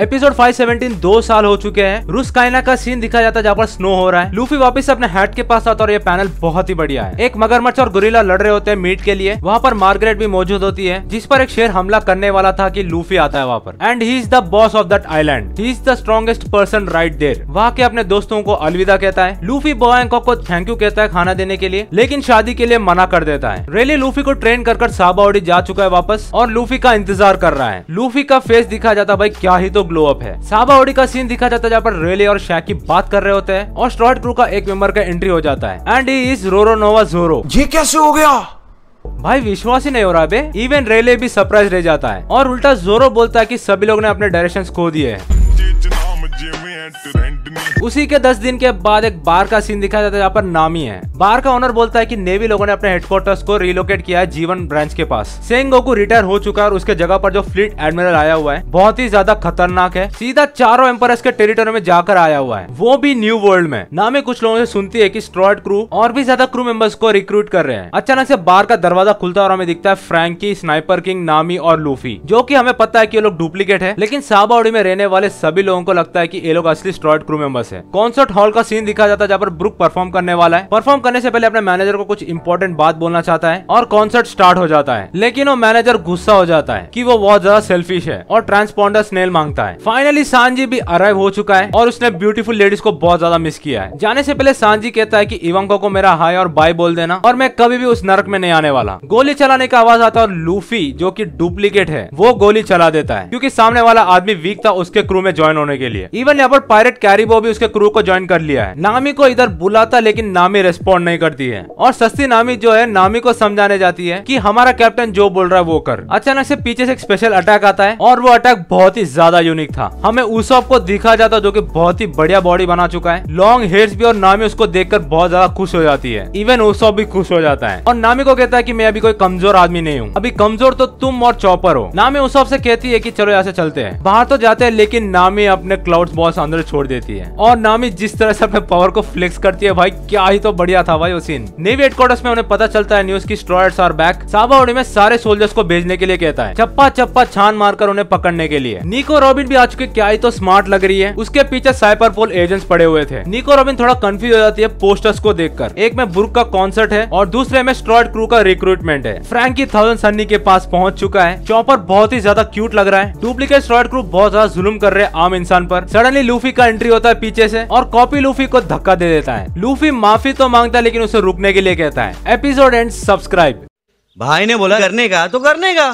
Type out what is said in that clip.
Episode 517 2 साल हो चुके हैं। रूस काइना का सीन दिखाया जाता है जहाँ पर स्नो हो रहा है। लूफी वापस अपने हैट के पास आता है और ये पैनल बहुत ही बढ़िया है। एक मगरमच्छ और गोरिल्ला लड़ रहे होते हैं मीट के लिए। वहाँ पर मार्गरेट भी मौजूद होती है जिस पर एक शेर हमला करने वाला था कि लूफी आता है वहाँ पर। And he is the boss of that island, he is the strongest person right there. वहाँ के अपने दोस्तों को अलविदा कहता है। लूफी बॉ हैंकॉक को थैंक यू कहता है खाना देने के लिए, लेकिन शादी के लिए मना कर देता है। रेली लूफी को ट्रेन कर साबा ओडी जा चुका है वापस और लूफी का इंतजार कर रहा है। लूफी का फेस दिखा जाता भाई क्या ही तो ग्लो अप है। साबा ओडी का सीन दिखा जाता है जहाँ पर रेली और शैकी बात कर रहे होते हैं और स्ट्रॉयड क्रू का एक मेंबर का एंट्री हो जाता है। एंड ही इज रोरोनोवा जोरो। ये कैसे हो गया भाई विश्वास ही नहीं हो रहा बे। इवन रेले भी सरप्राइज रह जाता है और उल्टा जोरो बोलता है कि सभी लोग ने अपने डायरेक्शंस खो दिए हैं। उसी के 10 दिन के बाद एक बार का सीन दिखाया जाता है जहाँ पर नामी है। बार का ओनर बोलता है कि नेवी लोगों ने अपने हेडक्वार्टर्स को रिलोकेट किया है जीवन ब्रांच के पास। सेंगोकू रिटायर हो चुका है और उसके जगह पर जो फ्लीट एडमिरल आया हुआ है बहुत ही ज्यादा खतरनाक है। सीधा चारों एम्पायर्स के टेरिटरी में जाकर आया हुआ है, वो भी न्यू वर्ल्ड में। नामी कुछ लोगों से सुनती है कि स्ट्रॉयड क्रू और भी ज्यादा क्रू मेंबर्स को रिक्रूट कर रहे हैं। अचानक से बार का दरवाजा खुलता है और हमें दिखता है फ्रैंकी, स्नाइपर किंग, नामी और लूफी, जो कि हमें पता है कि ये लोग डुप्लीकेट है। लेकिन साबा ओडी में रहने वाले सभी लोगों को लगता है कि ये लोग असली स्ट्रॉयड क्रू मेंबर्स है। कॉन्सर्ट हॉल का सीन दिखाया जाता है जहाँ पर ब्रुक परफॉर्म करने वाला है। परफॉर्म करने से पहले अपने मैनेजर को कुछ इंपॉर्टेंट बात बोलना चाहता है और कॉन्सर्ट स्टार्ट हो जाता है। लेकिन वो मैनेजर गुस्सा हो जाता है कि वो बहुत ज्यादा सेल्फिश है और ट्रांसपॉन्डर स्नेल मांगता है। फाइनली सांजी भी अराइव हो चुका है और उसने ब्यूटीफुल लेडीज को बहुत ज्यादा मिस किया है। जाने से पहले सांजी कहता है कि इवांको को मेरा हाय और बाय बोल देना और मैं कभी भी उस नरक में नहीं आने वाला। गोली चलाने का आवाज आता है और लूफी जो कि डुप्लीकेट है वो गोली चला देता है क्योंकि सामने वाला आदमी वीक था उसके क्रू में ज्वाइन होने के लिए। इवन यहाँ पर पायरेट कैरिबो भी उसके क्रू को ज्वाइन कर लिया है। नामी को इधर बुलाता लेकिन नामी रिस्पॉन्ड नहीं करती है और सस्ती नामी जो है नामी को समझाने जाती है कि हमारा कैप्टन जो बोल रहा है वो कर। अचानक से पीछे से एक स्पेशल अटैक आता है और वो अटैक बहुत ही ज्यादा यूनिक था। हमें उसॉप को दिखा जाता जो कि बहुत ही बढ़िया बॉडी बना चुका है, लॉन्ग हेयर्स भी, और नामी उसको देखकर बहुत ज्यादा खुश हो जाती है। इवन उसॉप भी खुश हो जाता है और नामी को कहता है कि मैं अभी कोई कमजोर आदमी नहीं हूँ, अभी कमजोर तो तुम और चॉपर हो। नामी उसॉप से कहती है कि चलो यहाँ से चलते हैं। बाहर तो जाते हैं लेकिन नामी अपने क्लाउड्स बॉस अंदर छोड़ देती है और नामी जिस तरह से अपने पावर को फ्लेक्स करती है भाई क्या ही तो बढ़िया था भाई वो सीन। नेवी हेडक्वार्टर्स में उन्हें पता चलता है न्यूज की स्ट्रॉयड्स आर बैक। साबा ओडी में सारे सोल्जर्स को भेजने के लिए कहता है, चप्पा चप्पा छान मारकर उन्हें पकड़ने के लिए। निको रॉबिन भी आ चुके, क्या ही तो स्मार्ट लग रही है। उसके पीछे साइपरपोल एजेंट्स पड़े हुए थे। निको रॉबिन थोड़ा कंफ्यूज हो जाती है पोस्टर्स को देखकर। एक में ब्रुक का कॉन्सर्ट है और दूसरे में स्ट्रॉयड क्रू का रिक्रूटमेंट है। फ्रैंकी 1000 सन्नी के पास पहुंच चुका है। चॉपर बहुत ही ज्यादा क्यूट लग रहा है। डुप्लीकेट स्ट्रॉयड क्रू बहुत ज्यादा जुल्म कर रहे हैं आम इंसान पर। सडनली लूफी का एंट्री होता है पीछे से और कॉपी लूफी को धक्का दे देता है। लूफी माफी तो मांगता है लेकिन उसे रुकने के लिए कहता है। Episode and subscribe. भाई ने बोला करने का तो करने का।